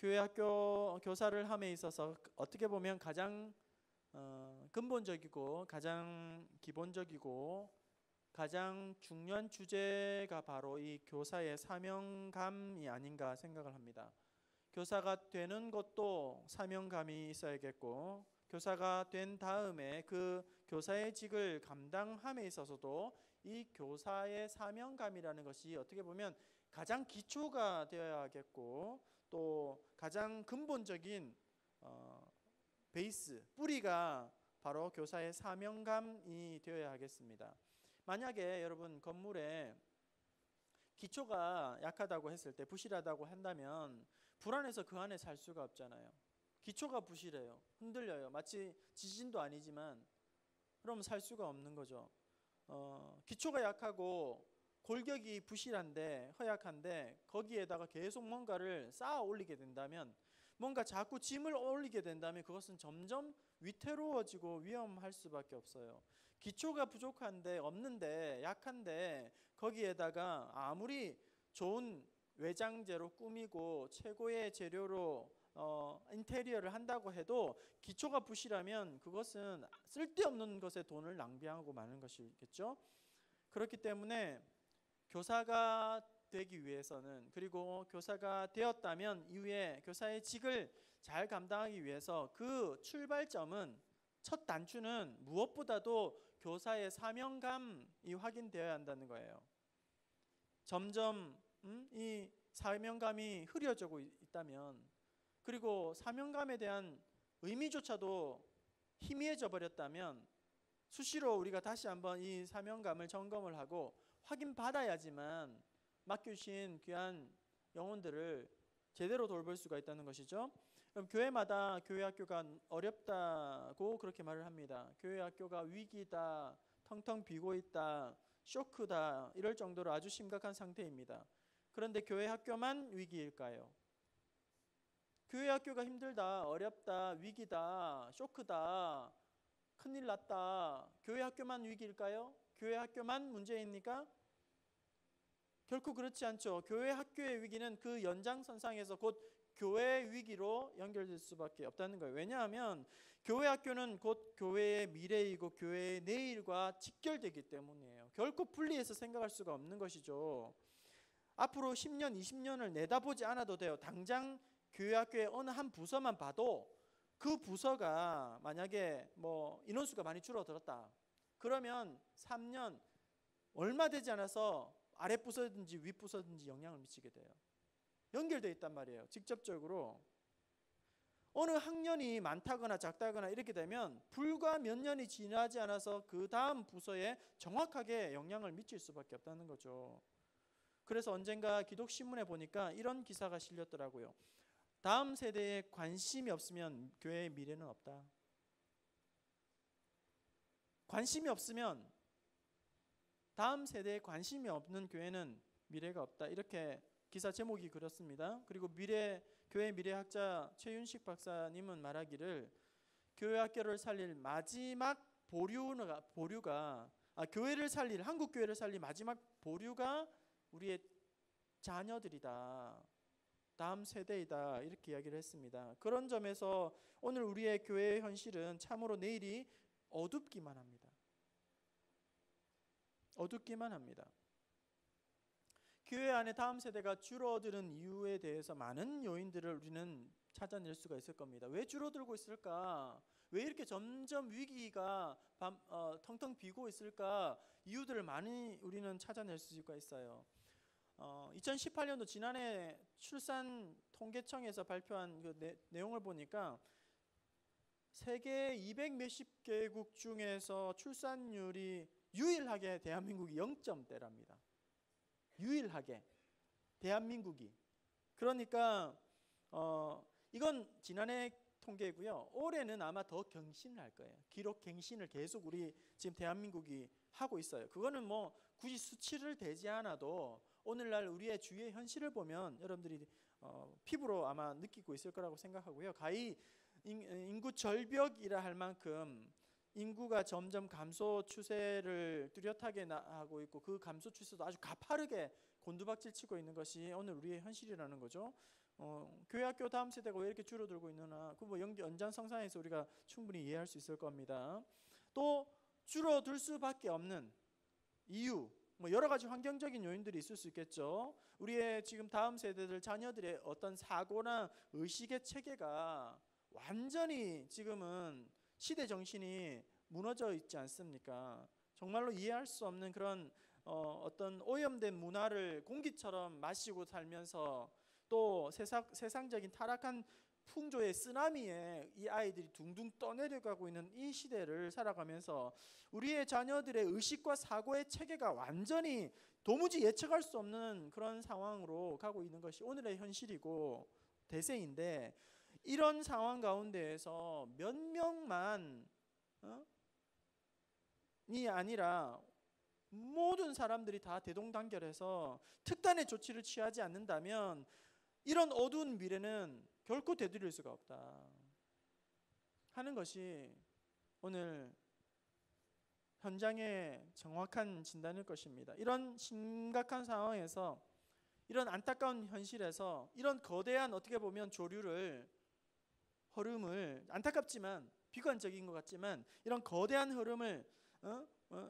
교회 학교 교사를 함에 있어서 어떻게 보면 가장 근본적이고 가장 기본적이고 가장 중요한 주제가 바로 이 교사의 사명감이 아닌가 생각을 합니다. 교사가 되는 것도 사명감이 있어야겠고, 교사가 된 다음에 그 교사의 직을 감당함에 있어서도 이 교사의 사명감이라는 것이 어떻게 보면 가장 기초가 되어야겠고, 또 가장 근본적인 베이스, 뿌리가 바로 교사의 사명감이 되어야 하겠습니다. 만약에 여러분 건물에 기초가 약하다고 했을 때, 부실하다고 한다면 불안해서 그 안에 살 수가 없잖아요. 기초가 부실해요. 흔들려요. 마치 지진도 아니지만 그럼 살 수가 없는 거죠. 기초가 약하고 골격이 부실한데, 허약한데 거기에다가 계속 뭔가를 쌓아 올리게 된다면, 뭔가 자꾸 짐을 올리게 된다면 그것은 점점 위태로워지고 위험할 수밖에 없어요. 기초가 부족한데, 없는데, 약한데 거기에다가 아무리 좋은 외장재로 꾸미고 최고의 재료로 인테리어를 한다고 해도 기초가 부실하면 그것은 쓸데없는 것에 돈을 낭비하고 마는 것이겠죠. 그렇기 때문에 교사가 되기 위해서는, 그리고 교사가 되었다면 이후에 교사의 직을 잘 감당하기 위해서 그 출발점은, 첫 단추는 무엇보다도 교사의 사명감이 확인되어야 한다는 거예요. 점점 이 사명감이 흐려지고 있다면, 그리고 사명감에 대한 의미조차도 희미해져 버렸다면, 수시로 우리가 다시 한번 이 사명감을 점검을 하고 확인받아야지만 맡겨주신 귀한 영혼들을 제대로 돌볼 수가 있다는 것이죠. 그럼 교회마다 교회 학교가 어렵다고 그렇게 말을 합니다. 교회 학교가 위기다, 텅텅 비고 있다, 쇼크다, 이럴 정도로 아주 심각한 상태입니다. 그런데 교회 학교만 위기일까요? 교회 학교가 힘들다, 어렵다, 위기다, 쇼크다, 큰일 났다, 교회 학교만 위기일까요? 교회 학교만 문제입니까? 결코 그렇지 않죠. 교회 학교의 위기는 그 연장선상에서 곧 교회의 위기로 연결될 수밖에 없다는 거예요. 왜냐하면 교회 학교는 곧 교회의 미래이고 교회의 내일과 직결되기 때문이에요. 결코 분리해서 생각할 수가 없는 것이죠. 앞으로 10년, 20년을 내다보지 않아도 돼요. 당장 교회 학교의 어느 한 부서만 봐도 그 부서가 만약에 인원수가 많이 줄어들었다, 그러면 3년 얼마 되지 않아서 아랫부서든지 윗부서든지 영향을 미치게 돼요. 연결되어 있단 말이에요. 직접적으로. 어느 학년이 많다거나 작다거나 이렇게 되면 불과 몇 년이 지나지 않아서 그 다음 부서에 정확하게 영향을 미칠 수밖에 없다는 거죠. 그래서 언젠가 기독신문에 보니까 이런 기사가 실렸더라고요. 다음 세대에 관심이 없으면 교회의 미래는 없다. 관심이 없으면, 다음 세대에 관심이 없는 교회는 미래가 없다, 이렇게 기사 제목이 그렇습니다. 그리고 교회 미래학자 최윤식 박사님은 말하기를, 교회 학교를 살릴 마지막 보류가 교회를 살릴, 한국 교회를 살릴 마지막 보류가 우리의 자녀들이다, 다음 세대이다, 이렇게 이야기를 했습니다. 그런 점에서 오늘 우리의 교회의 현실은 참으로 내일이 어둡기만 합니다. 어둡기만 합니다. 교회 안에 다음 세대가 줄어드는 이유에 대해서 많은 요인들을 우리는 찾아낼 수가 있을 겁니다. 왜 줄어들고 있을까? 왜 이렇게 점점 위기가 텅텅 비고 있을까? 이유들을 많이 우리는 찾아낼 수가 있어요. 2018년도 지난해 출산 통계청에서 발표한 그 내용을 보니까 세계 200 몇십 개국 중에서 출산율이 유일하게 대한민국이 0점대랍니다. 유일하게 대한민국이. 그러니까 이건 지난해 통계고요. 올해는 아마 더 갱신을 할 거예요. 기록 갱신을 계속 우리 지금 대한민국이 하고 있어요. 그거는 굳이 수치를 대지 않아도 오늘날 우리의 주위의 현실을 보면 여러분들이 피부로 아마 느끼고 있을 거라고 생각하고요. 가히 인구 절벽이라 할 만큼 인구가 점점 감소 추세를 뚜렷하게 하고 있고, 그 감소 추세도 아주 가파르게 곤두박질 치고 있는 것이 오늘 우리의 현실이라는 거죠. 교회 학교 다음 세대가 왜 이렇게 줄어들고 있느냐, 그 뭐 연장성상에서 우리가 충분히 이해할 수 있을 겁니다. 또 줄어들 수밖에 없는 이유, 뭐 여러 가지 환경적인 요인들이 있을 수 있겠죠. 우리의 지금 다음 세대들 자녀들의 어떤 사고나 의식의 체계가 완전히 지금은 시대 정신이 무너져 있지 않습니까? 정말로 이해할 수 없는 그런 어떤 오염된 문화를 공기처럼 마시고 살면서 또 세상적인 타락한 풍조의 쓰나미에 이 아이들이 둥둥 떠내려가고 있는 이 시대를 살아가면서 우리의 자녀들의 의식과 사고의 체계가 완전히 도무지 예측할 수 없는 그런 상황으로 가고 있는 것이 오늘의 현실이고 대세인데, 이런 상황 가운데에서 몇 명만 이 아니라 모든 사람들이 다 대동단결해서 특단의 조치를 취하지 않는다면 이런 어두운 미래는 결코 되돌릴 수가 없다 하는 것이 오늘 현장의 정확한 진단일 것입니다. 이런 심각한 상황에서, 이런 안타까운 현실에서, 이런 거대한 어떻게 보면 흐름을 안타깝지만 비관적인 것 같지만 이런 거대한 흐름을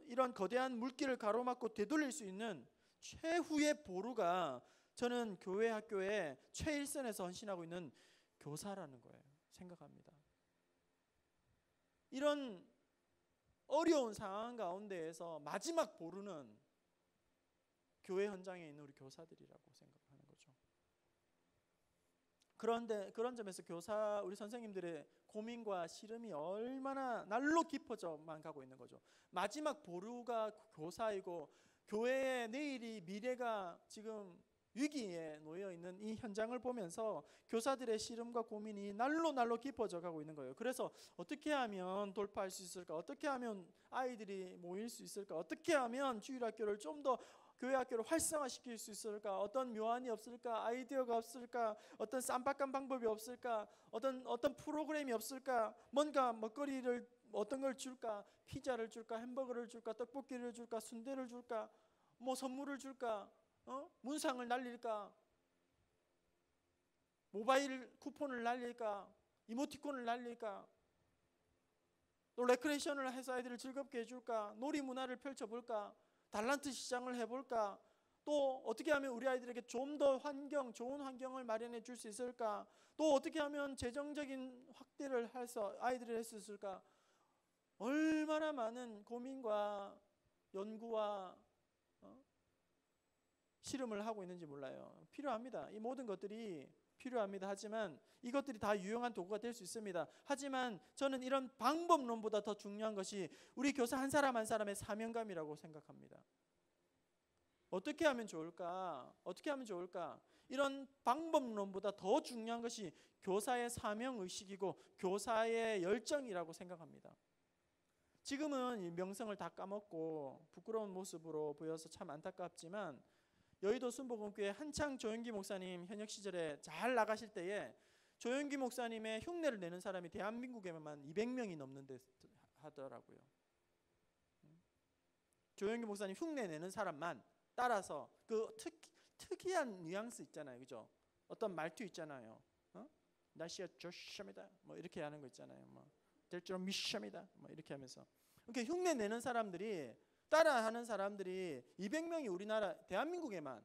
이런 거대한 물길을 가로막고 되돌릴 수 있는 최후의 보루가 저는 교회 학교에 최일선에서 헌신하고 있는 교사라는 거예요. 생각합니다. 이런 어려운 상황 가운데에서 마지막 보루는 교회 현장에 있는 우리 교사들이라고 생각하는 거죠. 그런데 그런 점에서 우리 선생님들의 고민과 시름이 얼마나 날로 깊어져만 가고 있는 거죠. 마지막 보루가 교사이고 교회의 내일이, 미래가 지금 위기에 놓여 있는 이 현장을 보면서 교사들의 시름과 고민이 날로 깊어져 가고 있는 거예요. 그래서 어떻게 하면 돌파할 수 있을까? 어떻게 하면 아이들이 모일 수 있을까? 어떻게 하면 주일학교를 좀 더 교회 학교를 활성화시킬 수 있을까? 어떤 묘안이 없을까? 아이디어가 없을까? 어떤 쌈박한 방법이 없을까? 어떤 프로그램이 없을까? 뭔가 먹거리를 어떤 걸 줄까? 피자를 줄까? 햄버거를 줄까? 떡볶이를 줄까? 순대를 줄까? 뭐 선물을 줄까? 문상을 날릴까? 모바일 쿠폰을 날릴까? 이모티콘을 날릴까? 또 레크레이션을 해서 아이들을 즐겁게 해줄까? 놀이 문화를 펼쳐볼까? 달란트 시장을 해볼까? 또 어떻게 하면 우리 아이들에게 좀 더 좋은 환경을 마련해 줄 수 있을까? 또 어떻게 하면 재정적인 확대를 해서 아이들을 할 수 있을까? 얼마나 많은 고민과 연구와 실험을 하고 있는지 몰라요. 필요합니다. 이 모든 것들이 필요합니다. 하지만 이것들이 다 유용한 도구가 될 수 있습니다. 하지만 저는 이런 방법론보다 더 중요한 것이 우리 교사 한 사람 한 사람의 사명감이라고 생각합니다. 어떻게 하면 좋을까? 어떻게 하면 좋을까? 이런 방법론보다 더 중요한 것이 교사의 사명의식이고 교사의 열정이라고 생각합니다. 지금은 이 명성을 다 까먹고 부끄러운 모습으로 보여서 참 안타깝지만, 여의도 순복음교회 한창 조영기 목사님 현역 시절에 잘 나가실 때에 조영기 목사님의 흉내를 내는 사람이 대한민국에만 200명이 넘는데 하더라고요. 조영기 목사님 흉내 내는 사람만 따라서 그 특이한 뉘앙스 있잖아요, 그죠? 어떤 말투 있잖아요. 날씨가 좋습니다. 뭐 이렇게 하는 거 있잖아요. 뭐 될 줄 믿습니다. 뭐 이렇게 하면서 이렇게 흉내 내는 사람들이, 따라하는 사람들이 200명이 우리나라 대한민국에만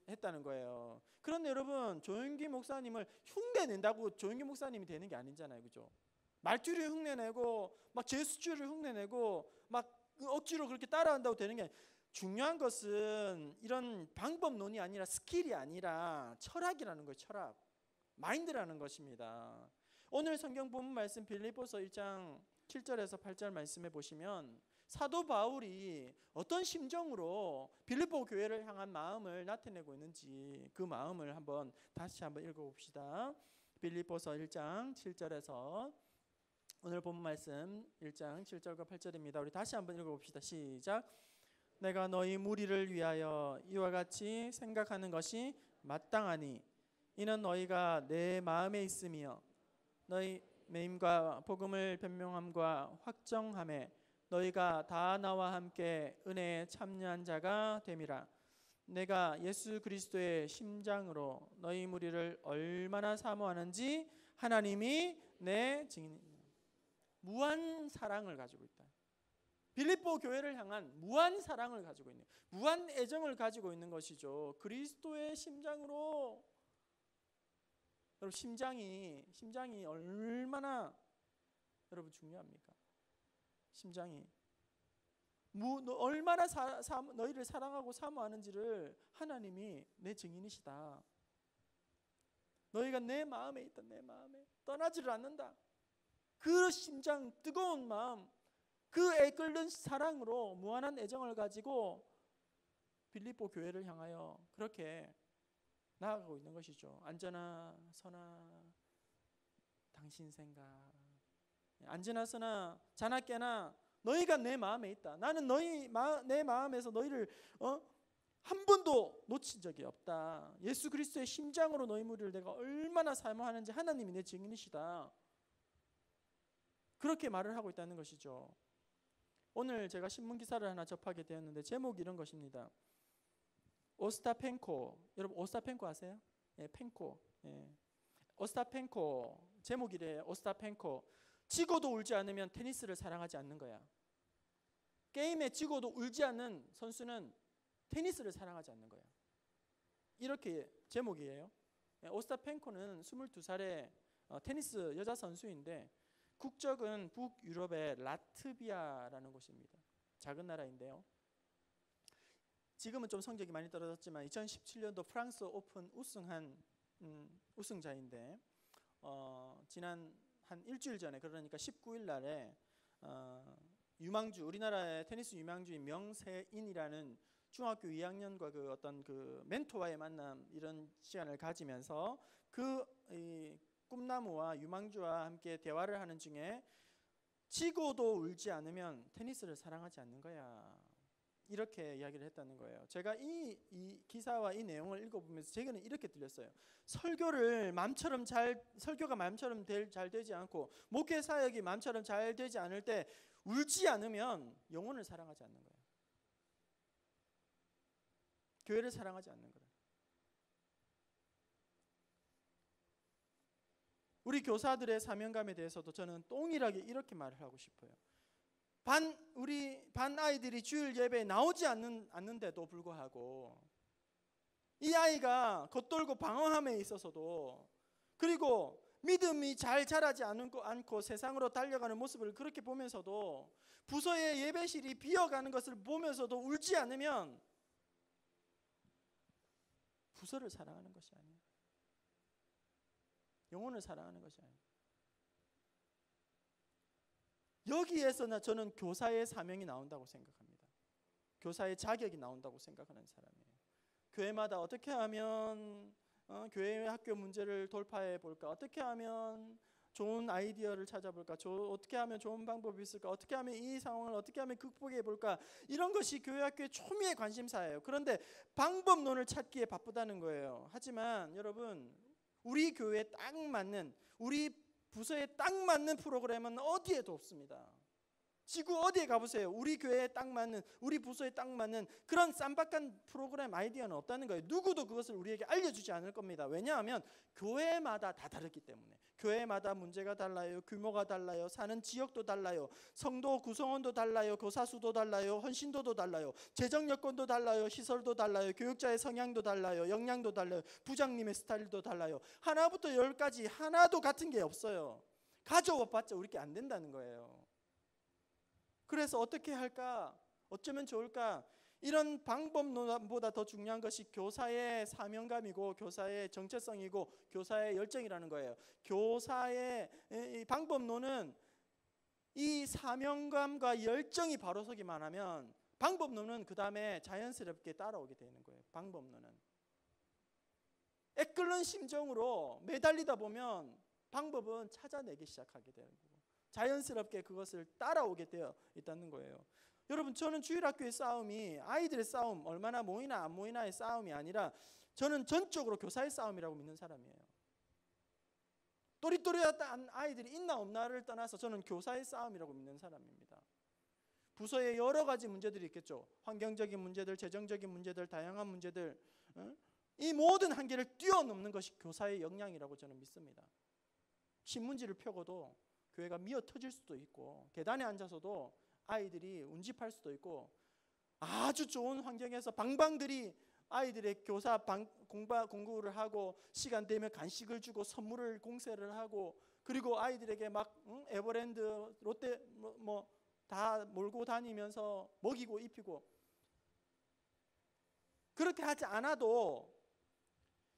했다는 거예요. 그런데 여러분, 조영기 목사님을 흉내 낸다고 조영기 목사님이 되는 게 아니잖아요, 그죠? 말투를 흉내 내고 막 제스처를 흉내 내고 막 억지로 그렇게 따라한다고 되는 게 아니에요. 중요한 것은 이런 방법론이 아니라 스킬이 아니라 철학이라는 거예요. 철학, 마인드라는 것입니다. 오늘 성경 본문 말씀 빌립보서 1장 7절에서 8절 말씀해 보시면 사도 바울이 어떤 심정으로 빌립보 교회를 향한 마음을 나타내고 있는지 그 마음을 다시 한번 읽어봅시다. 빌립보서 1장 7절에서 오늘 본문 말씀 1장 7절과 8절입니다. 우리 다시 한번 읽어봅시다. 시작. 내가 너희 무리를 위하여 이와 같이 생각하는 것이 마땅하니 이는 너희가 내 마음에 있으며 너희 매임과 복음을 변명함과 확정함에 너희가 다 나와 함께 은혜에 참여한 자가 됨이라. 내가 예수 그리스도의 심장으로 너희 무리를 얼마나 사모하는지 하나님이 내 증인이다. 무한 사랑을 가지고 있다. 빌립보 교회를 향한 무한 사랑을 가지고 있는, 무한 애정을 가지고 있는 것이죠. 그리스도의 심장으로. 여러분, 심장이 얼마나 여러분 중요합니까? 심장이 얼마나 너희를 사랑하고 사모하는지를 하나님이 내 증인이시다. 너희가 내 마음에 있다. 내 마음에 떠나지를 않는다. 그 심장, 뜨거운 마음, 그 애끓는 사랑으로 무한한 애정을 가지고 빌립보 교회를 향하여 그렇게 나아가고 있는 것이죠. 앉으나 서나 당신 생각, 앉으나 서나 자나 깨나 너희가 내 마음에 있다. 나는 내 마음에서 너희를 한 번도 놓친 적이 없다. 예수 그리스도의 심장으로 너희 무리를 내가 얼마나 사모하는지 하나님이 내 증인이시다. 그렇게 말을 하고 있다는 것이죠. 오늘 제가 신문 기사를 하나 접하게 되었는데 제목이 이런 것입니다. 오스타펜코, 여러분 오스타펜코 아세요? 예, 펜코. 예. 오스타펜코 제목이래요. 오스타펜코. 지고도 울지 않으면 테니스를 사랑하지 않는 거야. 게임에 지고도 울지 않는 선수는 테니스를 사랑하지 않는 거야. 이렇게 제목이에요. 예, 오스타펜코는 22살의 테니스 여자 선수인데 국적은 북유럽의 라트비아라는 곳입니다. 작은 나라인데요. 지금은 좀 성적이 많이 떨어졌지만 2017년도 프랑스 오픈 우승한 우승자인데 지난 한 일주일 전에, 그러니까 19일 날에 유망주, 우리나라의 테니스 유망주인 명세인이라는 중학교 2학년과 그 어떤 그 멘토와의 만남, 이런 시간을 가지면서 그 꿈나무와 유망주와 함께 대화를 하는 중에 지고도 울지 않으면 테니스를 사랑하지 않는 거야. 이렇게 이야기를 했다는 거예요. 제가 이 기사와 이 내용을 읽어보면서 제게는 이렇게 들렸어요. 설교가 마음처럼 잘 되지 않고 목회 사역이 마음처럼 잘 되지 않을 때 울지 않으면 영혼을 사랑하지 않는 거예요. 교회를 사랑하지 않는 거예요. 우리 교사들의 사명감에 대해서도 저는 동일하게 이렇게 말을 하고 싶어요. 우리 반 아이들이 주일 예배에 나오지 않는데도 불구하고 이 아이가 겉돌고 방황함에 있어서도, 그리고 믿음이 잘 자라지 않고 세상으로 달려가는 모습을 그렇게 보면서도, 부서의 예배실이 비어가는 것을 보면서도 울지 않으면 부서를 사랑하는 것이 아니에요. 영혼을 사랑하는 것이 아니에요. 여기에서 저는 교사의 사명이 나온다고 생각합니다. 교사의 자격이 나온다고 생각하는 사람이에요. 교회마다 어떻게 하면 교회 학교 문제를 돌파해 볼까? 어떻게 하면 좋은 아이디어를 찾아볼까? 어떻게 하면 좋은 방법이 있을까? 어떻게 하면 이 상황을 어떻게 하면 극복해 볼까? 이런 것이 교회 학교의 초미의 관심사예요. 그런데 방법론을 찾기에 바쁘다는 거예요. 하지만 여러분, 우리 교회에 딱 맞는, 우리 부서에 딱 맞는 프로그램은 어디에도 없습니다. 지구 어디에 가보세요. 우리 교회에 딱 맞는, 우리 부서에 딱 맞는 그런 쌈박한 프로그램 아이디어는 없다는 거예요. 누구도 그것을 우리에게 알려주지 않을 겁니다. 왜냐하면 교회마다 다 다르기 때문에. 교회마다 문제가 달라요. 규모가 달라요. 사는 지역도 달라요. 성도 구성원도 달라요. 교사 수도 달라요. 헌신도도 달라요. 재정 여건도 달라요. 시설도 달라요. 교육자의 성향도 달라요. 역량도 달라요. 부장님의 스타일도 달라요. 하나부터 10까지 하나도 같은 게 없어요. 가져와봤자 우리께 안 된다는 거예요. 그래서 어떻게 할까? 어쩌면 좋을까? 이런 방법보다 더 중요한 것이 교사의 사명감이고 교사의 정체성이고 교사의 열정이라는 거예요. 교사의 이 방법론은 이 사명감과 열정이 바로 서기만 하면 방법론은 그 다음에 자연스럽게 따라오게 되는 거예요. 방법론은 애끓는 심정으로 매달리다 보면 방법은 찾아내기 시작하게 되는 거고 자연스럽게 그것을 따라오게 되어 있다는 거예요. 여러분, 저는 주일학교의 싸움이 아이들의 싸움, 얼마나 모이나 안 모이나의 싸움이 아니라 저는 전적으로 교사의 싸움이라고 믿는 사람이에요. 또리또리한 아이들이 있나 없나를 떠나서 저는 교사의 싸움이라고 믿는 사람입니다. 부서에 여러 가지 문제들이 있겠죠. 환경적인 문제들, 재정적인 문제들, 다양한 문제들, 이 모든 한계를 뛰어넘는 것이 교사의 역량이라고 저는 믿습니다. 신문지를 펴고도 교회가 미어 터질 수도 있고, 계단에 앉아서도 아이들이 운집할 수도 있고, 아주 좋은 환경에서 방방들이 아이들의 교사 공부를 하고, 시간 되면 간식을 주고 선물을 공세를 하고, 그리고 아이들에게 막 에버랜드, 롯데 다 몰고 다니면서 먹이고 입히고, 그렇게 하지 않아도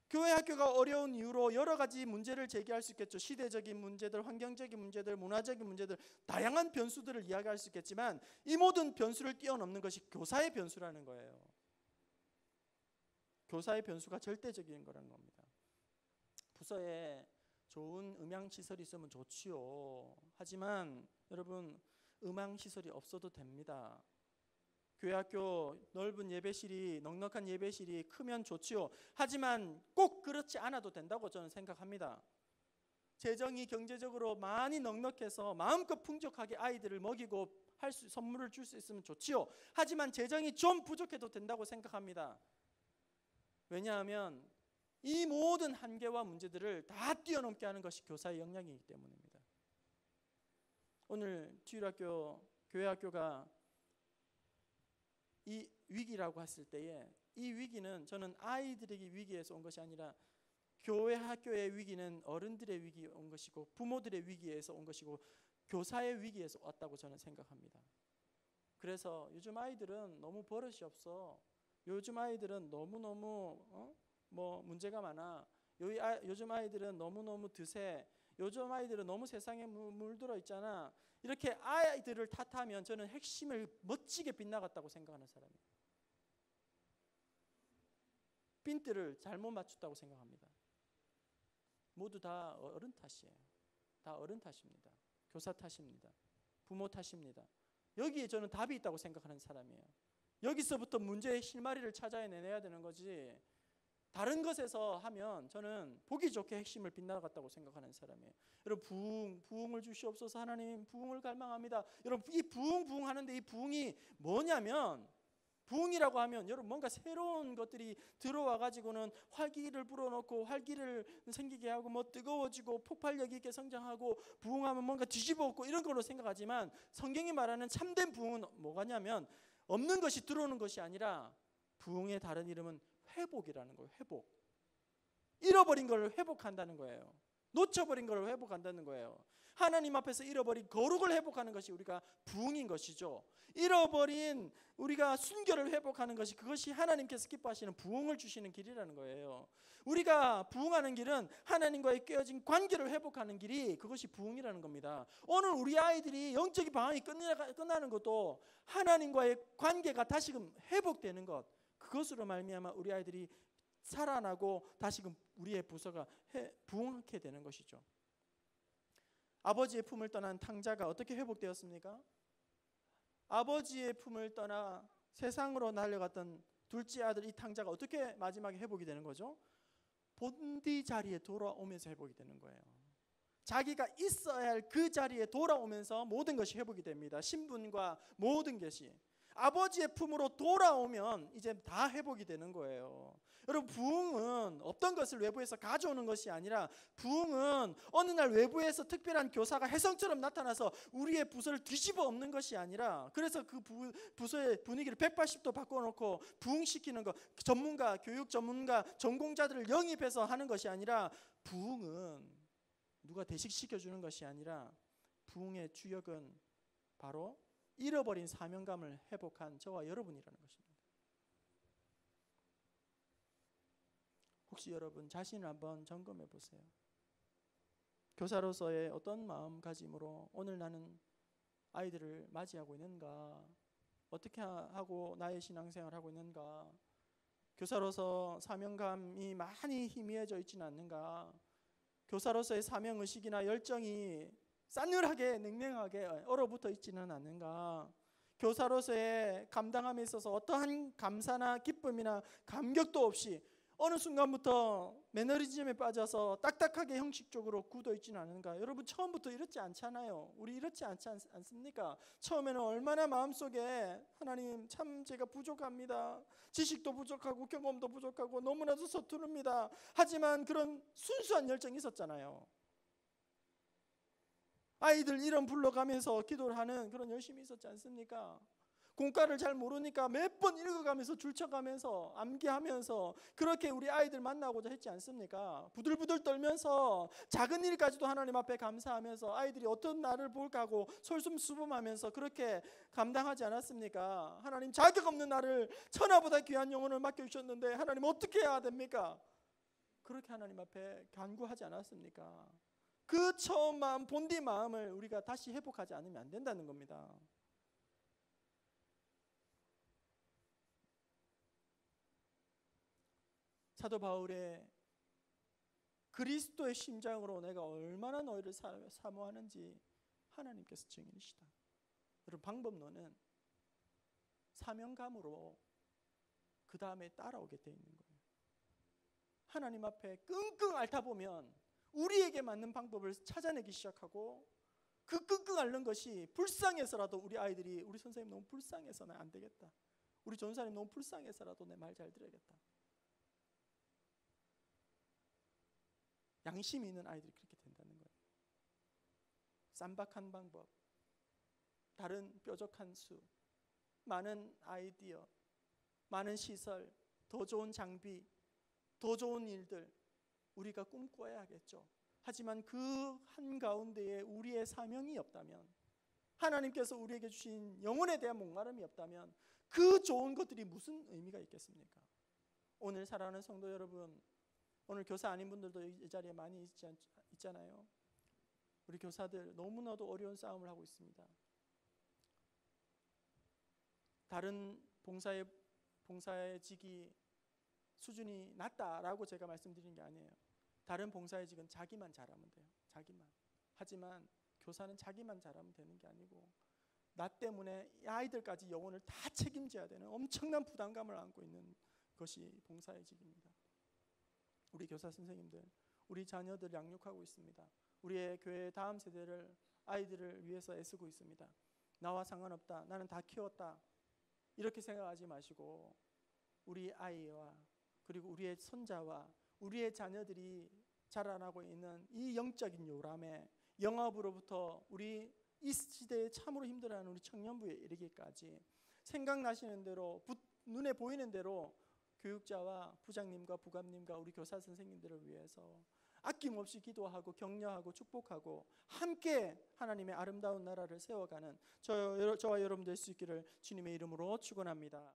교회 학교가 어려운 이유로 여러 가지 문제를 제기할 수 있겠죠. 시대적인 문제들, 환경적인 문제들, 문화적인 문제들, 다양한 변수들을 이야기할 수 있겠지만 이 모든 변수를 뛰어넘는 것이 교사의 변수라는 거예요. 교사의 변수가 절대적인 거라는 겁니다. 부서에 좋은 음향시설이 있으면 좋지요. 하지만 여러분, 음향시설이 없어도 됩니다. 교회 학교 넓은 예배실이, 넉넉한 예배실이 크면 좋지요. 하지만 꼭 그렇지 않아도 된다고 저는 생각합니다. 재정이 경제적으로 많이 넉넉해서 마음껏 풍족하게 아이들을 먹이고 선물을 줄 수 있으면 좋지요. 하지만 재정이 좀 부족해도 된다고 생각합니다. 왜냐하면 이 모든 한계와 문제들을 다 뛰어넘게 하는 것이 교사의 역량이기 때문입니다. 오늘 주일학교, 교회학교가 이 위기라고 했을 때에, 이 위기는 저는 아이들에게 위기에서 온 것이 아니라 교회 학교의 위기는 어른들의 위기에 온 것이고, 부모들의 위기에서 온 것이고, 교사의 위기에서 왔다고 저는 생각합니다. 그래서 요즘 아이들은 너무 버릇이 없어. 요즘 아이들은 너무너무 문제가 많아. 요즘 아이들은 너무너무 드세. 요즘 아이들은 너무 세상에 물들어 있잖아. 이렇게 아이들을 탓하면 저는 핵심을 멋지게 빗나갔다고 생각하는 사람이에요. 핀트를 잘못 맞췄다고 생각합니다. 모두 다 어른 탓이에요. 다 어른 탓입니다. 교사 탓입니다. 부모 탓입니다. 여기에 저는 답이 있다고 생각하는 사람이에요. 여기서부터 문제의 실마리를 찾아내야 되는 거지, 다른 것에서 하면 저는 보기 좋게 핵심을 빗나갔다고 생각하는 사람이에요. 여러분, 부흥을 주시옵소서. 하나님, 부흥을 갈망합니다. 여러분, 이 부흥 하는데 이 부흥이 뭐냐면, 부흥이라고 하면 여러분 뭔가 새로운 것들이 들어와 가지고는 활기를 불어넣고 활기를 생기게 하고 뜨거워지고 폭발력 있게 성장하고, 부흥하면 뭔가 뒤집어 엎고 이런 걸로 생각하지만, 성경이 말하는 참된 부흥은 뭐가냐면 없는 것이 들어오는 것이 아니라, 부흥의 다른 이름은 회복이라는 거예요. 회복. 잃어버린 걸 회복한다는 거예요. 놓쳐버린 걸 회복한다는 거예요. 하나님 앞에서 잃어버린 거룩을 회복하는 것이 우리가 부흥인 것이죠. 잃어버린 우리가 순결을 회복하는 것이, 그것이 하나님께서 기뻐하시는 부흥을 주시는 길이라는 거예요. 우리가 부흥하는 길은 하나님과의 깨어진 관계를 회복하는 길이, 그것이 부흥이라는 겁니다. 오늘 우리 아이들이 영적인 방황이 끝나는 것도 하나님과의 관계가 다시금 회복되는 것, 그것으로 말미암아 우리 아이들이 살아나고 다시금 우리의 부서가 부흥하게 되는 것이죠. 아버지의 품을 떠난 탕자가 어떻게 회복되었습니까? 아버지의 품을 떠나 세상으로 날려갔던 둘째 아들 이 탕자가 어떻게 마지막에 회복이 되는 거죠? 본디 자리에 돌아오면서 회복이 되는 거예요. 자기가 있어야 할 그 자리에 돌아오면서 모든 것이 회복이 됩니다. 신분과 모든 것이 아버지의 품으로 돌아오면 이제 다 회복이 되는 거예요. 여러분, 부흥은 없던 것을 외부에서 가져오는 것이 아니라, 부흥은 어느 날 외부에서 특별한 교사가 혜성처럼 나타나서 우리의 부서를 뒤집어 엎는 것이 아니라, 그래서 그 부서의 분위기를 180도 바꿔놓고 부흥시키는 것, 전문가, 교육 전문가, 전공자들을 영입해서 하는 것이 아니라, 부흥은 누가 대식시켜주는 것이 아니라, 부흥의 주역은 바로 잃어버린 사명감을 회복한 저와 여러분이라는 것입니다. 혹시 여러분 자신을 한번 점검해 보세요. 교사로서의 어떤 마음가짐으로 오늘 나는 아이들을 맞이하고 있는가? 어떻게 하고 나의 신앙생활을 하고 있는가? 교사로서 사명감이 많이 희미해져 있지는 않는가? 교사로서의 사명의식이나 열정이 싸늘하게 냉랭하게 얼어붙어 있지는 않는가? 교사로서의 감당함에 있어서 어떠한 감사나 기쁨이나 감격도 없이 어느 순간부터 매너리즘에 빠져서 딱딱하게 형식적으로 굳어 있지는 않은가? 여러분 처음부터 이렇지 않잖아요. 우리 이렇지 않지 않습니까? 처음에는 얼마나 마음속에 하나님 참 제가 부족합니다. 지식도 부족하고 경험도 부족하고 너무나도 서투릅니다. 하지만 그런 순수한 열정이 있었잖아요. 아이들 이름 불러가면서 기도를 하는 그런 열심이 있었지 않습니까? 공과를 잘 모르니까 몇 번 읽어가면서 줄쳐가면서 암기하면서 그렇게 우리 아이들 만나고자 했지 않습니까? 부들부들 떨면서 작은 일까지도 하나님 앞에 감사하면서 아이들이 어떤 날을 볼까 하고 솔선수범하면서 그렇게 감당하지 않았습니까? 하나님 자격 없는 나를 천하보다 귀한 영혼을 맡겨주셨는데 하나님 어떻게 해야 됩니까? 그렇게 하나님 앞에 간구하지 않았습니까? 그 처음 마음, 본디 마음을 우리가 다시 회복하지 않으면 안 된다는 겁니다. 사도 바울의 그리스도의 심장으로 내가 얼마나 너희를 사모하는지 하나님께서 증인이시다. 여러분 방법론은 사명감으로 그 다음에 따라오게 돼 있는 거예요. 하나님 앞에 끙끙 앓다 보면 우리에게 맞는 방법을 찾아내기 시작하고 그 끙끙 앓는 것이 불쌍해서라도 우리 아이들이 우리 선생님 너무 불쌍해서는 안 되겠다. 우리 전사님 너무 불쌍해서라도 내 말 잘 들어야겠다. 양심이 있는 아이들이 그렇게 된다는 거예요. 쌈박한 방법, 다른 뾰족한 수, 많은 아이디어, 많은 시설, 더 좋은 장비, 더 좋은 일들 우리가 꿈꿔야겠죠. 하지만 그 한가운데에 우리의 사명이 없다면, 하나님께서 우리에게 주신 영혼에 대한 목마름이 없다면 그 좋은 것들이 무슨 의미가 있겠습니까? 오늘 사랑하는 성도 여러분, 오늘 교사 아닌 분들도 이 자리에 많이 있잖아요. 우리 교사들 너무나도 어려운 싸움을 하고 있습니다. 다른 봉사의직이 수준이 낮다라고 제가 말씀드린 게 아니에요. 다른 봉사의직은 자기만 잘하면 돼요. 자기만. 하지만 교사는 자기만 잘하면 되는 게 아니고 나 때문에 아이들까지 영혼을 다 책임져야 되는 엄청난 부담감을 안고 있는 것이 봉사의직입니다. 우리 교사 선생님들, 우리 자녀들 양육하고 있습니다. 우리의 교회의 다음 세대를, 아이들을 위해서 애쓰고 있습니다. 나와 상관없다, 나는 다 키웠다, 이렇게 생각하지 마시고 우리 아이와 그리고 우리의 손자와 우리의 자녀들이 자라나고 있는 이 영적인 요람에 영업으로부터 우리 이 시대에 참으로 힘들어하는 우리 청년부에 이르기까지 생각나시는 대로 눈에 보이는 대로 교육자와 부장님과 부감님과 우리 교사 선생님들을 위해서 아낌없이 기도하고 격려하고 축복하고 함께 하나님의 아름다운 나라를 세워가는 저와 여러분 될 수 있기를 주님의 이름으로 축원합니다.